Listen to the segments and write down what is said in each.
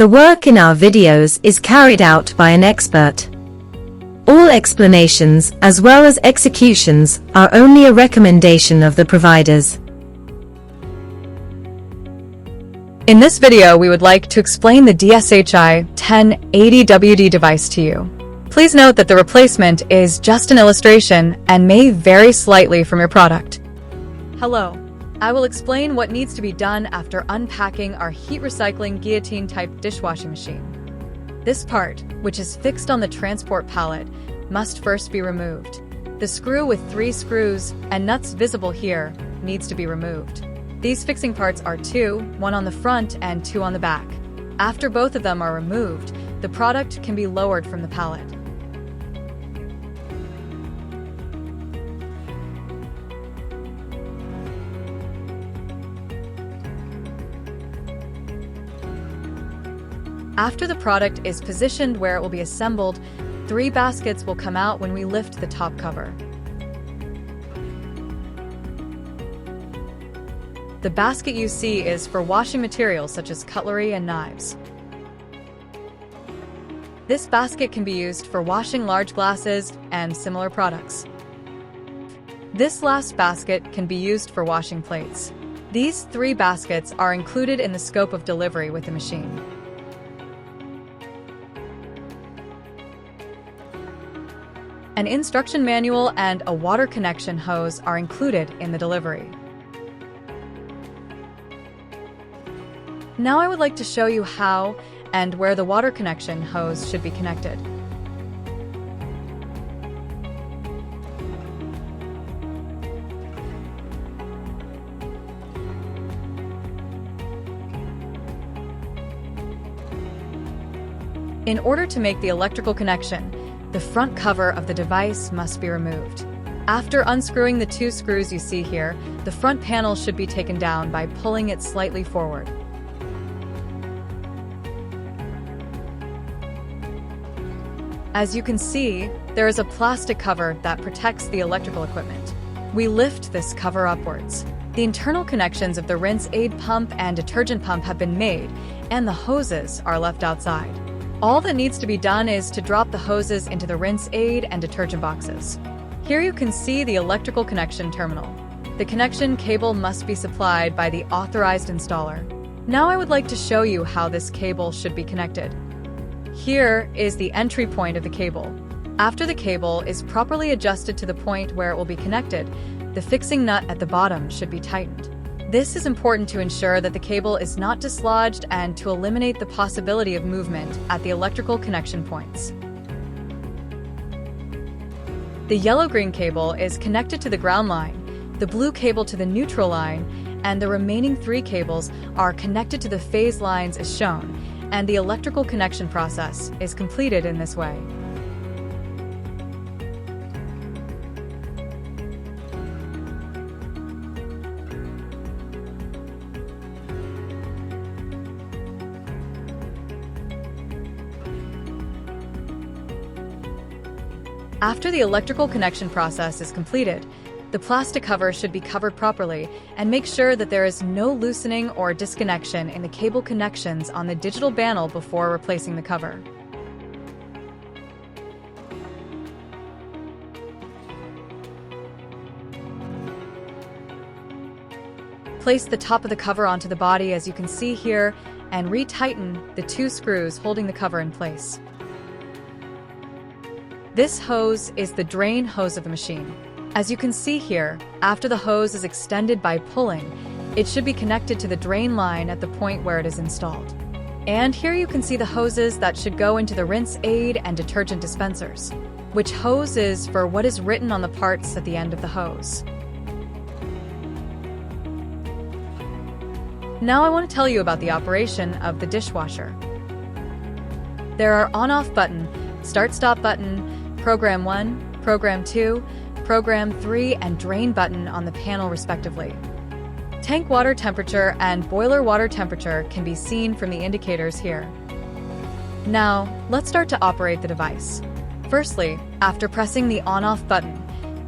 The work in our videos is carried out by an expert. All explanations, as well as executions, are only a recommendation of the providers. In this video, we would like to explain the DSHI1080WD device to you. Please note that the replacement is just an illustration and may vary slightly from your product. Hello. I will explain what needs to be done after unpacking our heat recycling guillotine-type dishwashing machine. This part, which is fixed on the transport pallet, must first be removed. The screw with 3 screws and nuts visible here needs to be removed. These fixing parts are 2, one on the front and 2 on the back. After both of them are removed, the product can be lowered from the pallet. After the product is positioned where it will be assembled, 3 baskets will come out when we lift the top cover. The basket you see is for washing materials such as cutlery and knives. This basket can be used for washing large glasses and similar products. This last basket can be used for washing plates. These 3 baskets are included in the scope of delivery with the machine. An instruction manual and a water connection hose are included in the delivery. Now I would like to show you how and where the water connection hose should be connected. In order to make the electrical connection, the front cover of the device must be removed. After unscrewing the 2 screws you see here, the front panel should be taken down by pulling it slightly forward. As you can see, there is a plastic cover that protects the electrical equipment. We lift this cover upwards. The internal connections of the rinse aid pump and detergent pump have been made, and the hoses are left outside. All that needs to be done is to drop the hoses into the rinse aid and detergent boxes. Here you can see the electrical connection terminal. The connection cable must be supplied by the authorized installer. Now I would like to show you how this cable should be connected. Here is the entry point of the cable. After the cable is properly adjusted to the point where it will be connected, the fixing nut at the bottom should be tightened. This is important to ensure that the cable is not dislodged and to eliminate the possibility of movement at the electrical connection points. The yellow-green cable is connected to the ground line, the blue cable to the neutral line, and the remaining 3 cables are connected to the phase lines as shown, and the electrical connection process is completed in this way. After the electrical connection process is completed, the plastic cover should be covered properly and make sure that there is no loosening or disconnection in the cable connections on the digital panel before replacing the cover. Place the top of the cover onto the body as you can see here and re-tighten the 2 screws holding the cover in place. This hose is the drain hose of the machine. As you can see here, after the hose is extended by pulling, it should be connected to the drain line at the point where it is installed. And here you can see the hoses that should go into the rinse aid and detergent dispensers, which hose is for what is written on the parts at the end of the hose. Now I want to tell you about the operation of the dishwasher. There are on-off button, start-stop button, Program 1, Program 2, Program 3, and Drain button on the panel respectively. Tank water temperature and boiler water temperature can be seen from the indicators here. Now, let's start to operate the device. Firstly, after pressing the on-off button,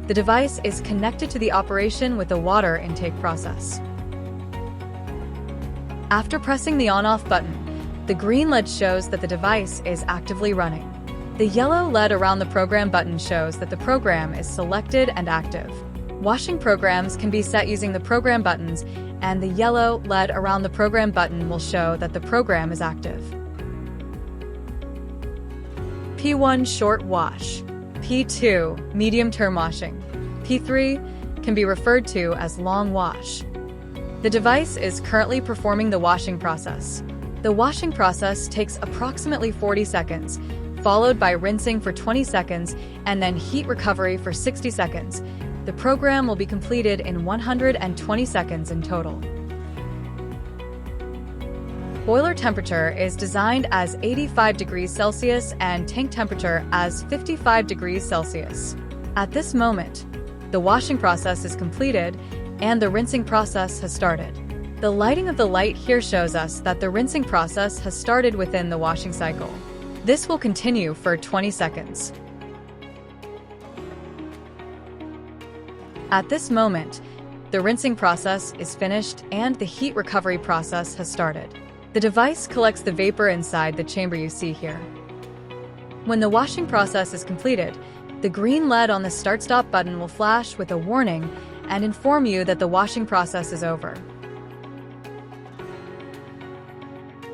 the device is connected to the operation with the water intake process. After pressing the on-off button, The green LED shows that the device is actively running. The yellow LED around the program button shows that the program is selected and active. Washing programs can be set using the program buttons, and the yellow LED around the program button will show that the program is active. P1 short wash, P2 medium-term washing, P3 can be referred to as long wash. The device is currently performing the washing process. The washing process takes approximately 40 seconds, followed by rinsing for 20 seconds and then heat recovery for 60 seconds. The program will be completed in 120 seconds in total. Boiler temperature is designed as 85 degrees Celsius and tank temperature as 55 degrees Celsius. At this moment, the washing process is completed and the rinsing process has started. The lighting of the light here shows us that the rinsing process has started within the washing cycle. This will continue for 20 seconds. At this moment, the rinsing process is finished and the heat recovery process has started. The device collects the vapor inside the chamber you see here. When the washing process is completed, the green LED on the Start-Stop button will flash with a warning and inform you that the washing process is over.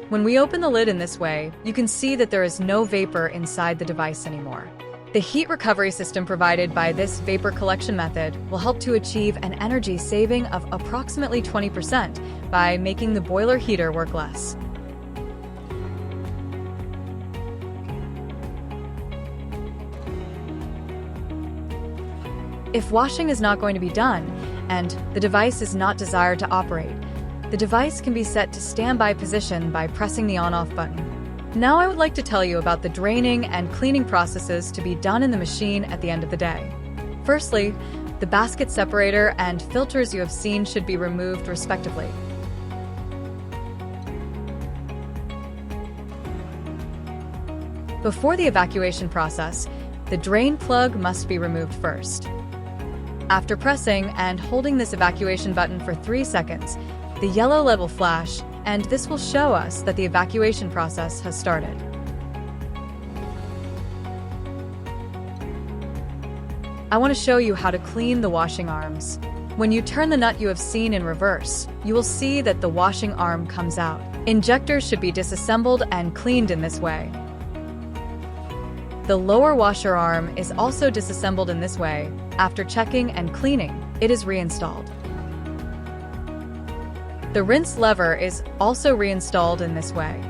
When we open the lid in this way, you can see that there is no vapor inside the device anymore. The heat recovery system provided by this vapor collection method will help to achieve an energy saving of approximately 20% by making the boiler heater work less. If washing is not going to be done and the device is not desired to operate, the device can be set to standby position by pressing the on-off button. Now I would like to tell you about the draining and cleaning processes to be done in the machine at the end of the day. Firstly, the basket separator and filters you have seen should be removed respectively. Before the evacuation process, the drain plug must be removed first. After pressing and holding this evacuation button for 3 seconds, the yellow LED will flash, and this will show us that the evacuation process has started. I want to show you how to clean the washing arms. When you turn the nut you have seen in reverse, you will see that the washing arm comes out. Injectors should be disassembled and cleaned in this way. The lower washer arm is also disassembled in this way. After checking and cleaning, it is reinstalled. The rinse lever is also reinstalled in this way.